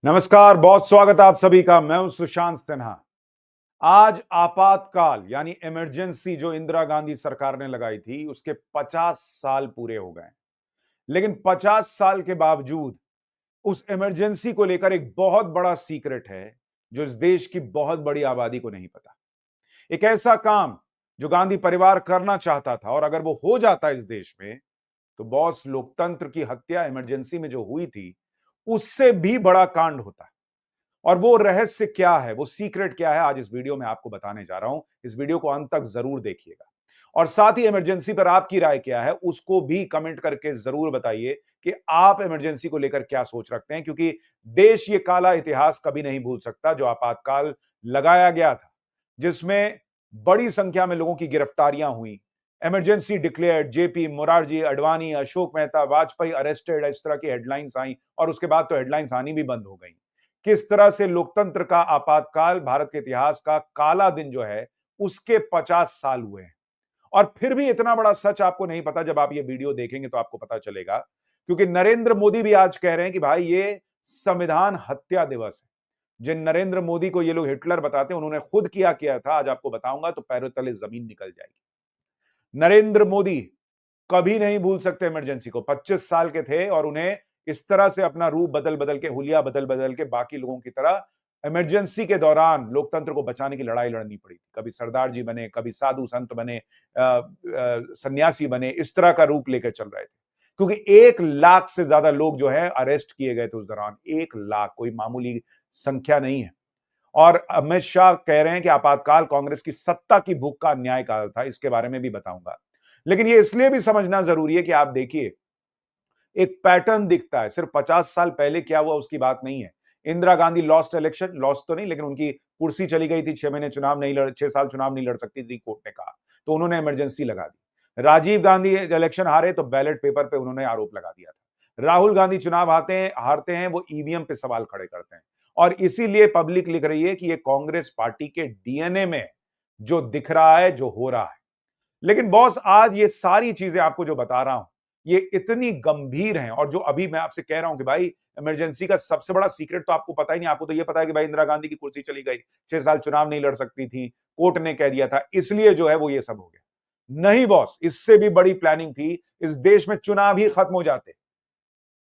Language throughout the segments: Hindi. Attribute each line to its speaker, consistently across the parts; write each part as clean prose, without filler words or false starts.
Speaker 1: नमस्कार, बहुत स्वागत है आप सभी का। मैं हूं सुशांत सिन्हा। आज आपातकाल यानी इमरजेंसी जो इंदिरा गांधी सरकार ने लगाई थी उसके 50 साल पूरे हो गए। लेकिन 50 साल के बावजूद उस इमरजेंसी को लेकर एक बहुत बड़ा सीक्रेट है जो इस देश की बहुत बड़ी आबादी को नहीं पता। एक ऐसा काम जो गांधी परिवार करना चाहता था और अगर वो हो जाता इस देश में तो बॉस लोकतंत्र की हत्या इमरजेंसी में जो हुई थी उससे भी बड़ा कांड होता। और वो रहस्य क्या है, वो सीक्रेट क्या है, आज इस वीडियो में आपको बताने जा रहा हूं। इस वीडियो को अंत तक जरूर देखिएगा और साथ ही इमरजेंसी पर आपकी राय क्या है उसको भी कमेंट करके जरूर बताइए कि आप इमरजेंसी को लेकर क्या सोच रखते हैं, क्योंकि देश ये काला इतिहास कभी नहीं भूल सकता जो आपातकाल लगाया गया था, जिसमें बड़ी संख्या में लोगों की गिरफ्तारियां हुई। Emergency declared, JP Morarji, Advani, Ashok Mehta, Vajpayee arrested, इस तरह की हेडलाइंस आई और उसके बाद तो हेडलाइंस आनी भी बंद हो गई। किस तरह से लोकतंत्र का आपातकाल भारत के इतिहास का काला दिन जो है उसके 50 साल हुए हैं। और फिर भी इतना बड़ा सच आपको नहीं पता, जब आप ये वीडियो देखेंगे तो आपको पता चलेगा, क्योंकि नरेंद्र मोदी भी आज कह रहे हैं कि भाई ये संविधान हत्या दिवस है। जिन नरेंद्र मोदी को ये लोग हिटलर बताते हैं उन्होंने खुद किया किया था, आज आपको बताऊंगा तो पैरों तले जमीन निकल जाएगी। नरेंद्र मोदी कभी नहीं भूल सकते इमरजेंसी को। 25 साल के थे और उन्हें इस तरह से अपना रूप बदल बदल के, हुलिया बदल बदल के बाकी लोगों की तरह इमरजेंसी के दौरान लोकतंत्र को बचाने की लड़ाई लड़नी पड़ी। कभी सरदार जी बने, कभी साधु संत बने, सन्यासी बने, इस तरह का रूप लेकर चल रहे थे, क्योंकि 1 लाख से ज्यादा लोग जो है अरेस्ट किए गए थे उस दौरान। 1 लाख कोई मामूली संख्या नहीं है। और अमित शाह कह रहे हैं कि आपातकाल कांग्रेस की सत्ता की भूख का अन्याय काल था, इसके बारे में भी बताऊंगा। लेकिन ये इसलिए भी समझना जरूरी है कि आप देखिए एक पैटर्न दिखता है। सिर्फ 50 साल पहले क्या हुआ उसकी बात नहीं है। Indira Gandhi lost election, lost तो नहीं लेकिन उनकी कुर्सी चली गई थी। 6 महीने चुनाव नहीं लड़ 6 साल चुनाव नहीं लड़ सकती थी, कोर्ट ने कहा, तो उन्होंने इमरजेंसी लगा दी। राजीव गांधी इलेक्शन हारे तो बैलेट पेपर पे उन्होंने आरोप लगा दिया था। राहुल गांधी चुनाव हारते हैं, वो ईवीएम पे सवाल खड़े करते हैं। और इसीलिए पब्लिक लिख रही है कि ये कांग्रेस पार्टी के डीएनए में जो दिख रहा है, जो हो रहा है। लेकिन बॉस आज ये सारी चीजें आपको जो बता रहा हूं ये इतनी गंभीर हैं, और जो अभी मैं आपसे कह रहा हूं कि भाई इमरजेंसी का सबसे बड़ा सीक्रेट तो आपको पता ही नहीं। आपको तो ये पता है कि भाई इंदिरा गांधी की कुर्सी चली गई, 6 साल चुनाव नहीं लड़ सकती थी, कोर्ट ने कह दिया था, इसलिए जो है वो ये सब हो गया। नहीं बॉस, इससे भी बड़ी प्लानिंग थी। इस देश में चुनाव ही खत्म हो जाते।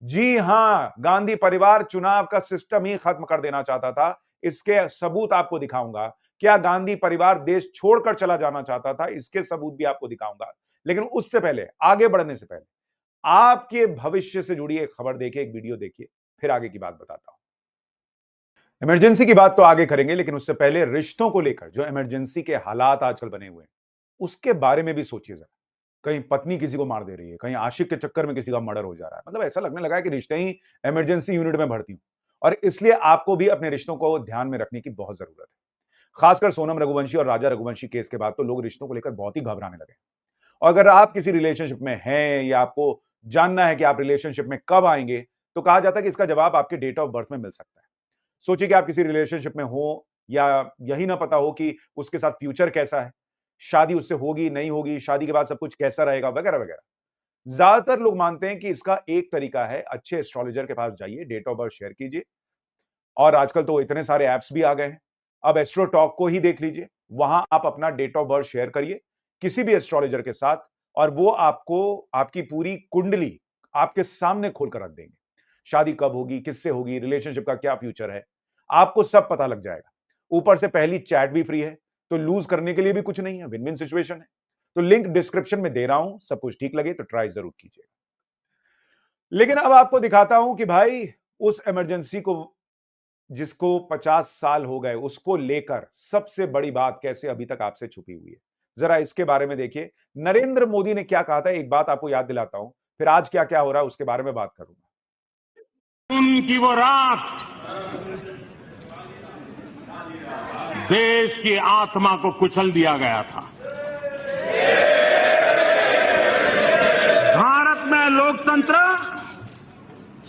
Speaker 1: जी हां, गांधी परिवार चुनाव का सिस्टम ही खत्म कर देना चाहता था। इसके सबूत आपको दिखाऊंगा। क्या गांधी परिवार देश छोड़कर चला जाना चाहता था, इसके सबूत भी आपको दिखाऊंगा। लेकिन उससे पहले, आगे बढ़ने से पहले, आपके भविष्य से जुड़ी एक खबर देखिए, एक वीडियो देखिए, फिर आगे की बात बताता हूं। इमरजेंसी की बात तो आगे करेंगे, लेकिन उससे पहले रिश्तों को लेकर जो इमरजेंसी के हालात आजकल बने हुए हैं उसके बारे में भी सोचिए जरा। कहीं पत्नी किसी को मार दे रही है, कहीं आशिक के चक्कर में किसी का मर्डर हो जा रहा है। मतलब ऐसा लगने लगा है कि रिश्ते ही इमरजेंसी यूनिट में भर्ती हूं। और इसलिए आपको भी अपने रिश्तों को ध्यान में रखने की बहुत जरूरत है। खासकर सोनम रघुवंशी और राजा रघुवंशी केस के बाद तो लोग रिश्तों को लेकर बहुत ही घबराने लगे। और अगर आप किसी रिलेशनशिप में हैं या आपको जानना है कि आप रिलेशनशिप में कब आएंगे, तो कहा जाता है कि इसका जवाब आपके डेट ऑफ बर्थ में मिल सकता है। सोचिए कि आप किसी रिलेशनशिप में हो या यही ना पता हो कि उसके साथ फ्यूचर कैसा है, शादी उससे होगी नहीं होगी, शादी के बाद सब कुछ कैसा रहेगा, वगैरह वगैरह। ज्यादातर लोग मानते हैं कि इसका एक तरीका है, अच्छे एस्ट्रोलॉजर के पास जाइए, डेट ऑफ बर्थ शेयर कीजिए। और आजकल तो इतने सारे ऐप्स भी आ गए हैं। अब एस्ट्रो टॉक को ही देख लीजिए, वहां आप अपना डेट ऑफ बर्थ शेयर करिए किसी भी एस्ट्रोलॉजर के साथ, और वो आपको आपकी पूरी कुंडली आपके सामने खोलकर रख देंगे। शादी कब होगी, किससे होगी, रिलेशनशिप का क्या फ्यूचर है, आपको सब पता लग जाएगा। ऊपर से पहली चैट भी फ्री है, तो लूज करने के लिए भी कुछ नहीं है, विन विन सिचुएशन है। तो लिंक डिस्क्रिप्शन में दे रहा हूं, सब कुछ ठीक लगे तो ट्राई जरूर कीजिएगा। लेकिन अब आपको दिखाता हूं कि भाई उस इमरजेंसी को, जिसको 50 साल हो गए, उसको लेकर सबसे बड़ी बात कैसे अभी तक आपसे छुपी हुई है, जरा इसके बारे में देखिए। नरेंद्र मोदी ने क्या कहा था, एक बात आपको याद दिलाता हूं, फिर आज क्या क्या हो रहा है उसके बारे में बात करूंगा।
Speaker 2: उनकी वो रात देश की आत्मा को कुचल दिया गया था। भारत में लोकतंत्र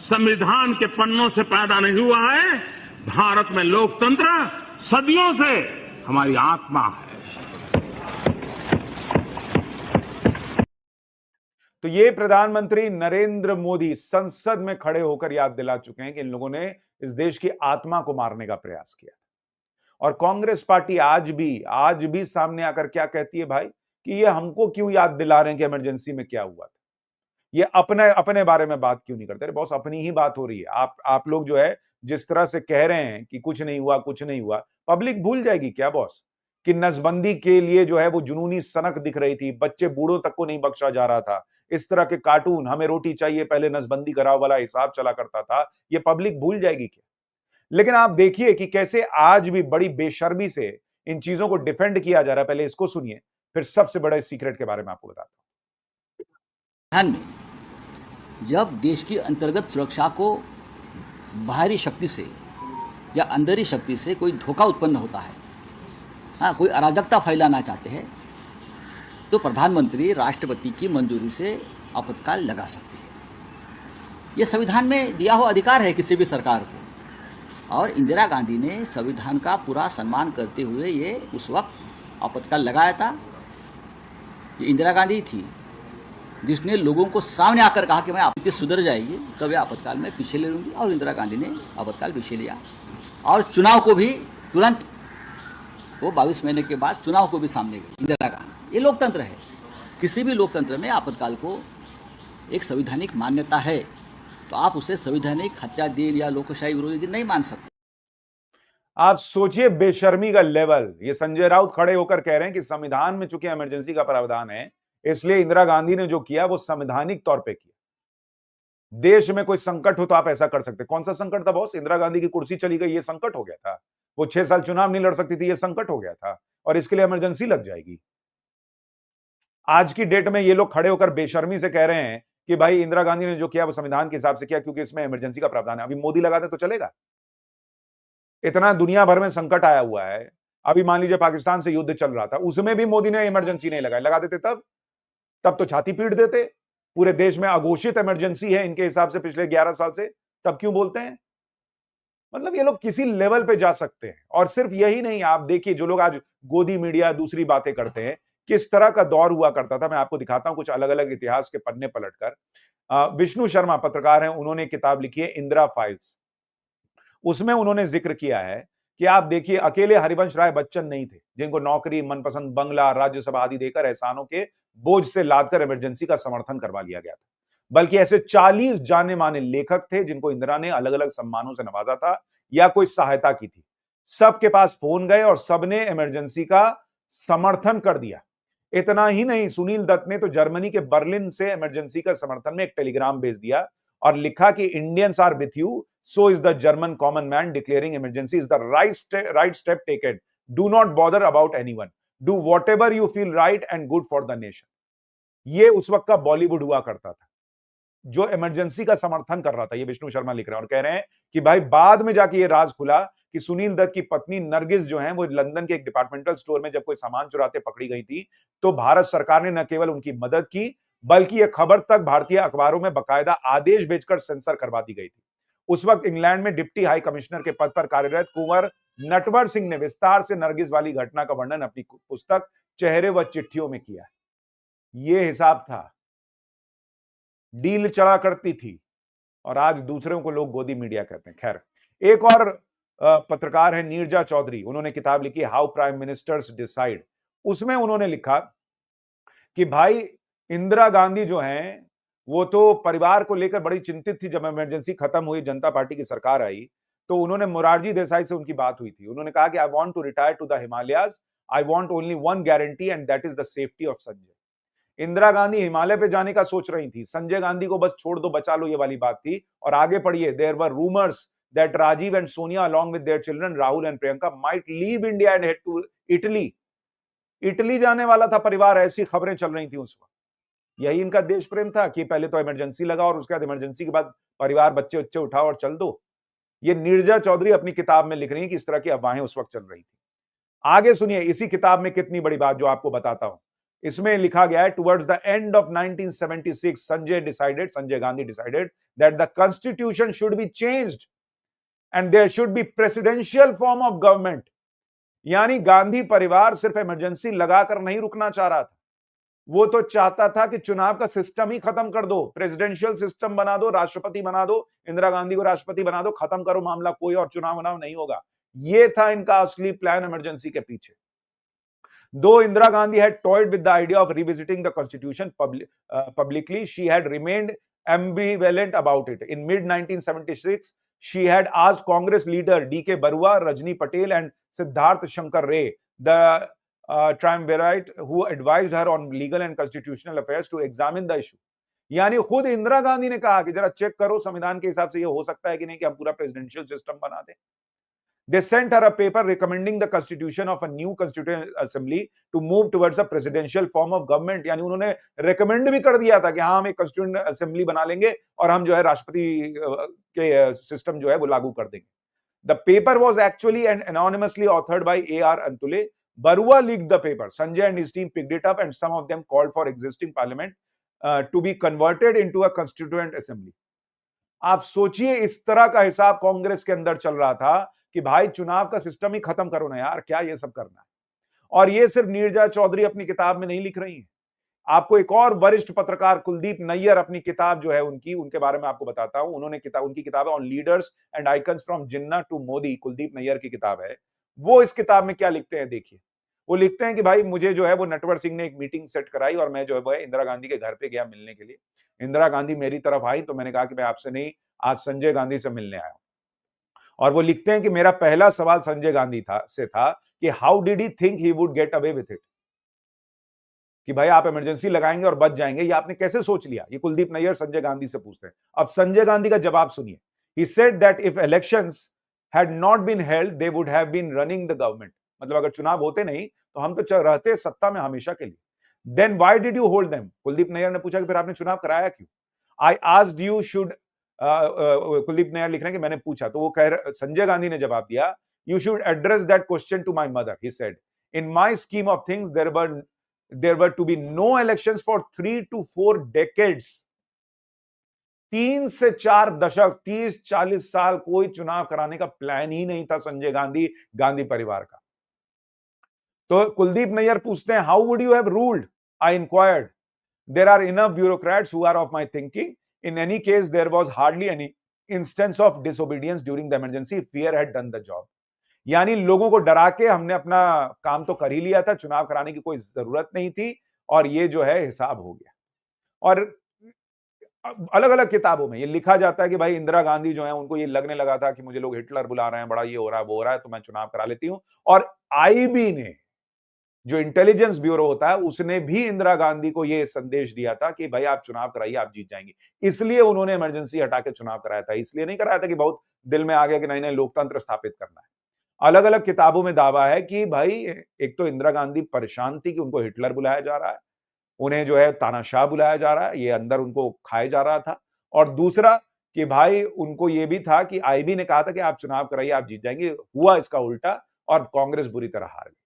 Speaker 2: संविधान के पन्नों से पैदा नहीं हुआ है। भारत में लोकतंत्र सदियों से हमारी आत्मा है।
Speaker 1: तो ये प्रधानमंत्री नरेंद्र मोदी संसद में खड़े होकर याद दिला चुके हैं कि इन लोगों ने इस देश की आत्मा को मारने का प्रयास किया। और कांग्रेस पार्टी आज भी सामने आकर क्या कहती है भाई, कि ये हमको क्यों याद दिला रहे हैं कि इमरजेंसी में क्या हुआ था। ये अपने अपने बारे में बात क्यों नहीं करते? अरे बॉस, अपनी ही बात हो रही है। आप लोग जो है जिस तरह से कह रहे हैं कि कुछ नहीं हुआ, कुछ नहीं हुआ, पब्लिक भूल जाएगी क्या बॉस कि नसबंदी के लिए जो है वो जुनूनी सनक दिख रही थी, बच्चे बूढ़ों तक को नहीं बख्शा जा रहा था। इस तरह के कार्टून, हमें रोटी चाहिए पहले नसबंदी कराओ वाला हिसाब चला करता था, ये पब्लिक भूल जाएगी क्या? लेकिन आप देखिए कि कैसे आज भी बड़ी बेशर्मी से इन चीजों को डिफेंड किया जा रहा है। पहले इसको सुनिए, फिर सबसे बड़े सीक्रेट के बारे में आपको बताता
Speaker 3: ध्यान में जब देश की अंतर्गत सुरक्षा को बाहरी शक्ति से या अंदरी शक्ति से कोई धोखा उत्पन्न होता है, हाँ, कोई अराजकता फैलाना चाहते हैं, तो प्रधानमंत्री राष्ट्रपति की मंजूरी से आपातकाल लगा सकते हैं। ये संविधान में दिया हुआ अधिकार है किसी भी सरकार को, और इंदिरा गांधी ने संविधान का पूरा सम्मान करते हुए ये उस वक्त आपातकाल लगाया था। ये इंदिरा गांधी थी जिसने लोगों को सामने आकर कहा कि मैं आपकी सुधर जाएगी तब ये आपातकाल में पीछे ले लूँगी, और इंदिरा गांधी ने आपातकाल पीछे लिया और चुनाव को भी तुरंत, वो 22 महीने के बाद चुनाव को भी सामने गई इंदिरा गांधी। ये लोकतंत्र है। किसी भी लोकतंत्र में आपातकाल को एक संवैधानिक मान्यता है, तो आप उसे संवैधानिक हत्या दिन या लोकशाही विरोधी दिन नहीं मान सकते।
Speaker 1: आप सोचिए बेशर्मी का लेवल। ये संजय राउत खड़े होकर कह रहे हैं कि संविधान में चूंकि इमरजेंसी का प्रावधान है, इसलिए इंदिरा गांधी ने जो किया वो संवैधानिक तौर पे किया। देश में कोई संकट हो तो आप ऐसा कर सकते। कौन सा संकट था बॉस? इंदिरा गांधी की कुर्सी चली गई, ये संकट हो गया था। वो 6 साल चुनाव नहीं लड़ सकती थी, ये संकट हो गया था, और इसके लिए इमरजेंसी लग जाएगी। आज की डेट में ये लोग खड़े होकर बेशर्मी से कह रहे हैं कि भाई इंदिरा गांधी ने जो किया वो संविधान के हिसाब से किया क्योंकि इसमें इमरजेंसी का प्रावधान है। अभी मोदी लगा दे तो चलेगा? इतना दुनिया भर में संकट आया हुआ है। अभी मान लीजिए पाकिस्तान से युद्ध चल रहा था, उसमें भी मोदी ने इमरजेंसी नहीं लगाई। लगा देते तब तो छाती पीट देते। पूरे देश में अघोषित इमरजेंसी है इनके हिसाब से पिछले 11 साल से, तब क्यों बोलते हैं? मतलब ये लोग किसी लेवल पे जा सकते हैं। और सिर्फ यही नहीं, आप देखिए जो लोग आज गोदी मीडिया दूसरी बातें करते हैं, किस तरह का दौर हुआ करता था। मैं आपको दिखाता हूं कुछ अलग अलग इतिहास के पन्ने पलटकर। विष्णु शर्मा पत्रकार हैं, उन्होंने किताब लिखी है इंदिरा फाइल्स। उसमें उन्होंने जिक्र किया है कि आप देखिए अकेले हरिवंश राय बच्चन नहीं थे जिनको नौकरी, मनपसंद बंगला, राज्यसभा आदि देकर एहसानों के बोझ से लादकर इमरजेंसी का समर्थन करवा लिया गया था, बल्कि ऐसे 40 जाने माने लेखक थे जिनको इंदिरा ने अलग अलग सम्मानों से नवाजा था या कोई सहायता की थी। सबके पास फोन गए और सबने इमरजेंसी का समर्थन कर दिया। इतना ही नहीं, सुनील दत्त ने तो जर्मनी के बर्लिन से इमरजेंसी का समर्थन में एक टेलीग्राम भेज दिया और लिखा कि Indians are with you, so is the German common man declaring emergency is the right step taken, do not bother about anyone, do whatever you feel right and good for the nation. ये उस वक्त का बॉलीवुड हुआ करता था जो इमरजेंसी का समर्थन कर रहा था। ये विष्णु शर्मा लिख रहे हैं और कह रहे हैं कि भाई बाद में जाके ये राज खुला कि सुनील दत्त की पत्नी नरगिस जो है वो लंदन के एक डिपार्टमेंटल स्टोर में जब कोई सामान चुराते पकड़ी गई थी, तो भारत सरकार ने न केवल उनकी मदद की बल्कि यह खबर तक भारतीय अखबारों में बकायदा आदेश भेजकर सेंसर करवा दी गई थी। उस वक्त इंग्लैंड में डिप्टी हाई कमिश्नर के पद पर कार्यरत कुंवर नटवर सिंह ने विस्तार से नरगिस वाली घटना का वर्णन अपनी पुस्तक चेहरे व चिट्ठियों में किया। यह हिसाब था, डील चला करती थी, और आज दूसरों को लोग गोदी मीडिया कहते हैं। खैर, एक और पत्रकार है नीरजा चौधरी, उन्होंने किताब लिखी हाउ प्राइम मिनिस्टर्स डिसाइड। उसमें उन्होंने लिखा कि भाई इंदिरा गांधी जो हैं वो तो परिवार को लेकर बड़ी चिंतित थी। जब इमरजेंसी खत्म हुई, जनता पार्टी की सरकार आई, तो उन्होंने मोरारजी देसाई से उनकी बात हुई थी। उन्होंने कहा कि I want to retire to the Himalayas, I want only one guarantee and that is the safety of Sanjay. Indira Gandhi Himalaya पे जाने का सोच रही थी, संजय गांधी को बस छोड़ दो, बचा लो, ये वाली बात थी। और आगे पढ़िए, there were rumours that Rajiv and Sonia along with their children Rahul and Priyanka might leave India and head to Italy। Italy जाने वाला था परिवार, ऐसी खबरें चल रही थी उस वक्त। यही इनका देश प्रेम था कि पहले तो इमरजेंसी लगा और उसके बाद इमरजेंसी के बाद परिवार, बच्चे उच्चे उठाओ और चल दो। ये नीरजा चौधरी अपनी किताब में लिख रही है कि इस तरह की अफवाहें उस वक्त चल रही थी। आगे सुनिए इसी किताब में कितनी बड़ी बात जो आपको बताता हूं। इसमें लिखा गया है, towards the end of 1976 Sanjay Gandhi decided that the constitution should be changed and there should be presidential form of government. यानी गांधी परिवार सिर्फ इमरजेंसी लगाकर नहीं रुकना चाह रहा था, वो तो चाहता था कि चुनाव का सिस्टम ही खत्म कर दो, प्रेसिडेंशियल सिस्टम बना दो, राष्ट्रपति बना दो, इंदिरा गांधी को राष्ट्रपति बना दो, खत्म करो मामला, कोई और चुनाव नहीं होगा। ये था इनका असली प्लान इमरजेंसी के पीछे। Though Indira Gandhi had toyed with the idea of revisiting the constitution publicly, she had remained ambivalent about it. In mid-1976, she had asked Congress leader D.K. Barua, Rajni Patel, and Siddharth Shankar Ray, the triumvirate who advised her on legal and constitutional affairs, to examine the issue. यानी खुद इंदिरा गांधी ने कहा कि जरा चेक करो संविधान के हिसाब से ये हो सकता है कि नहीं कि हम पूरा प्रेसिडेंशियल सिस्टम बना दें। They sent her a paper recommending the constitution of a new constituent assembly to move towards a presidential form of government. यानी उन्होंने recommend भी कर दिया था कि हाँ हम एक constituent assembly बना लेंगे और हम जो है राष्ट्रपति के सिस्टम जो है वो लागू कर देंगे। The paper was actually and anonymously authored by A.R. Antule. Barua leaked the paper. Sanjay and his team picked it up, and some of them called for existing parliament to be converted into a constituent assembly. आप सोचिए इस तरह का हिसाब कांग्रेस के अंदर चल रहा था कि भाई चुनाव का सिस्टम ही खत्म करो ना यार, क्या ये सब करना है। और ये सिर्फ नीरजा चौधरी अपनी किताब में नहीं लिख रही है। आपको एक और वरिष्ठ पत्रकार कुलदीप नैयर अपनी किताब जो है उनके बारे में आपको बताता हूं। उनकी किताब है on leaders and icons from Jinnah to Modi, Kuldip Nayar की किताब है। वो इस किताब में क्या लिखते हैं देखिए। वो लिखते हैं कि भाई मुझे जो है वो नटवर सिंह ने एक मीटिंग सेट कराई और मैं जो है वो इंदिरा गांधी के घर पे गया मिलने के लिए। इंदिरा गांधी मेरी तरफ आई तो मैंने कहा कि मैं आपसे नहीं, आज संजय गांधी से मिलने आया हूं। और वो लिखते हैं कि मेरा पहला सवाल संजय गांधी था कि how did he think he would get away with it, कि भाई आप इमरजेंसी लगाएंगे और बच जाएंगे, ये आपने कैसे सोच लिया। ये कुलदीप नैयर संजय गांधी से पूछते हैं। अब संजय गांधी का जवाब सुनिए। He said that if elections had not been held they would have been running the government, मतलब अगर चुनाव होते नहीं तो हम तो रहते सत्ता में हमेशा के लिए। Then why did you hold them, Kuldip Nayar ने पूछा कि फिर आपने चुनाव कराया क्यों। I asked you should, Kuldip Nayar लिख रहे हैं कि मैंने पूछा, तो वो संजय गांधी ने जवाब दिया, you should address that question to my mother. He said in my scheme of things there were to be no elections for 3 to 4 decades. 3 से 4 दशक, 30-40 साल कोई चुनाव कराने का प्लान ही नहीं था संजय गांधी परिवार का। तो कुलदीप नैयर पूछते हैं how would you have ruled. I inquired, there are enough bureaucrats who are of my thinking, in any case there was hardly any instance of disobedience during the emergency, fear had done the job. यानी लोगों को डरा के हमने अपना काम तो कर ही लिया था, चुनाव कराने की कोई जरूरत नहीं थी, और ये जो है हिसाब हो गया। और अलग अलग किताबों में ये लिखा जाता है कि भाई इंदिरा गांधी जो है उनको ये लगने लगा था कि मुझे लोग हिटलर बुला रहे हैं, बड़ा ये हो रहा है वो हो रहा है, तो मैं चुनाव करा लेती हूं। और आईबी ने, जो इंटेलिजेंस ब्यूरो होता है, उसने भी इंदिरा गांधी को यह संदेश दिया था कि भाई आप चुनाव कराइए, आप जीत जाएंगे। इसलिए उन्होंने इमरजेंसी हटा के चुनाव कराया था, इसलिए नहीं कराया था कि बहुत दिल में आ गया कि नहीं नहीं लोकतंत्र स्थापित करना है। अलग अलग किताबों में दावा है कि भाई एक तो इंदिरा गांधी परेशान थी कि उनको हिटलर बुलाया जा रहा है, उन्हें जो है तानाशाह बुलाया जा रहा है, ये अंदर उनको खाए जा रहा था। और दूसरा कि भाई उनको ये भी था कि आईबी ने कहा था कि आप चुनाव कराइए, आप जीत जाएंगे। हुआ इसका उल्टा और कांग्रेस बुरी तरह हार गई।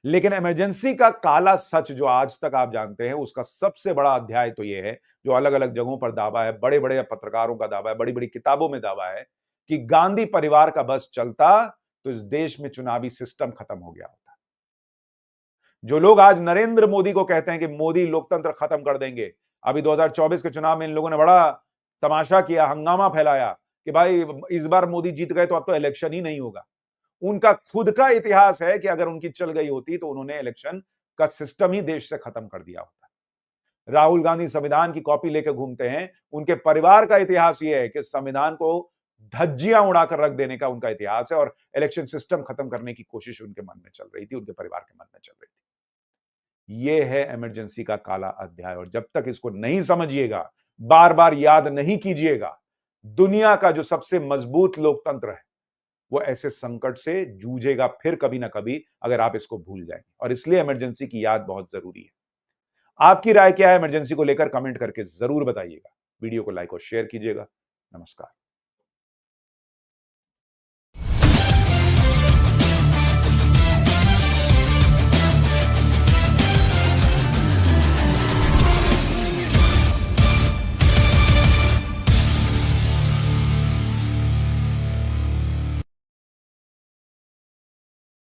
Speaker 1: लेकिन इमरजेंसी का काला सच जो आज तक आप जानते हैं, उसका सबसे बड़ा अध्याय तो ये है, जो अलग अलग जगहों पर दावा है, बड़े बड़े पत्रकारों का दावा है, बड़ी बड़ी किताबों में दावा है कि गांधी परिवार का बस चलता तो इस देश में चुनावी सिस्टम खत्म हो गया होता। जो लोग आज नरेंद्र मोदी को कहते हैं कि मोदी लोकतंत्र खत्म कर देंगे, अभी 2024 के चुनाव में इन लोगों ने बड़ा तमाशा किया, हंगामा फैलाया कि भाई इस बार मोदी जीत गए तो अब तो इलेक्शन ही नहीं होगा। उनका खुद का इतिहास है कि अगर उनकी चल गई होती तो उन्होंने इलेक्शन का सिस्टम ही देश से खत्म कर दिया होता। राहुल गांधी संविधान की कॉपी लेकर घूमते हैं, उनके परिवार का इतिहास यह है कि संविधान को धज्जियां उड़ाकर रख देने का उनका इतिहास है, और इलेक्शन सिस्टम खत्म करने की कोशिश उनके मन में चल रही थी, उनके परिवार के मन में चल रही थी। यह है इमरजेंसी का काला अध्याय, और जब तक इसको नहीं समझिएगा, बार बार याद नहीं कीजिएगा, दुनिया का जो सबसे मजबूत लोकतंत्र है वो ऐसे संकट से जूझेगा फिर कभी ना कभी, अगर आप इसको भूल जाएंगे। और इसलिए इमरजेंसी की याद बहुत जरूरी है। आपकी राय क्या है इमरजेंसी को लेकर, कमेंट करके जरूर बताइएगा। वीडियो को लाइक और शेयर कीजिएगा। नमस्कार।